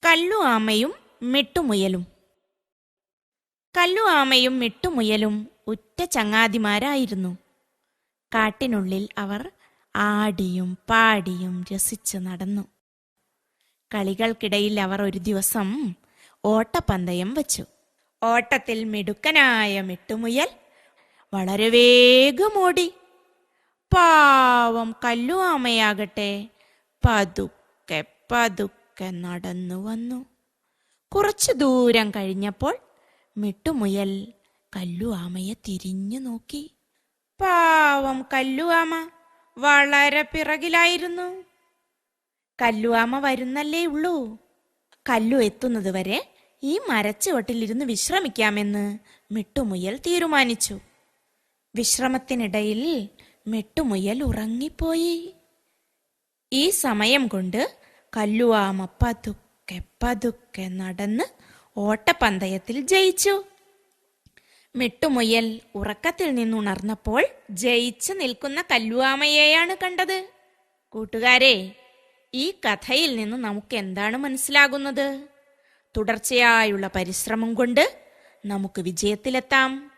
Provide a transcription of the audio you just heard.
കല്ലു ആമയും മിട്ടുമുയലും. കല്ലു ആമയും മിട്ടുമുയലും ഉറ്റ ചങ്ങാതിമാരായിരുന്നു. കാട്ടിനുള്ളിൽ അവർ ആടിയും പാടിയും രസിച്ചു നടന്നു. കളികൾക്കിടയിൽ അവർ ഒരു ദിവസം ഓട്ടപ്പന്തയം വച്ചു. ഓട്ടത്തിൽ മിടുക്കനായ മിട്ടുമുയൽ വളരെ വേഗമോടി. പാവം കല്ലു ആമയാകട്ടെ പതുക്കെ പതുക്കെ നടന്നു വന്നു. കുറച്ചു ദൂരം കഴിഞ്ഞപ്പോൾ മിട്ടുമുയൽ കല്ലു ആമയെ തിരിഞ്ഞു നോക്കി. പാവം കല്ലു ആമ വളരെ പിറകിലായിരുന്നു. കല്ലു ആമ വരുന്നല്ലേ ഉള്ളൂ. കല്ലു എത്തുന്നത് വരെ ഈ മരച്ചുവട്ടിലിരുന്ന് വിശ്രമിക്കാമെന്ന് മിട്ടുമുയൽ തീരുമാനിച്ചു. വിശ്രമത്തിനിടയിൽ മിട്ടുമുയൽ ഉറങ്ങിപ്പോയി. ഈ സമയം കൊണ്ട് കല്ലു ആമ പതുക്കെ പതുക്കെ നടന്ന് ഓട്ടപ്പന്തയത്തിൽ ജയിച്ചു. മിട്ടുമുയൽ ഉറക്കത്തിൽ നിന്നുണർന്നപ്പോൾ ജയിച്ചു നിൽക്കുന്ന കല്ലുആമയെയാണ് കണ്ടത്. കൂട്ടുകാരെ, ഈ കഥയിൽ നിന്ന് നമുക്ക് എന്താണ് മനസ്സിലാകുന്നത്? തുടർച്ചയായുള്ള പരിശ്രമം കൊണ്ട് നമുക്ക് വിജയത്തിലെത്താം.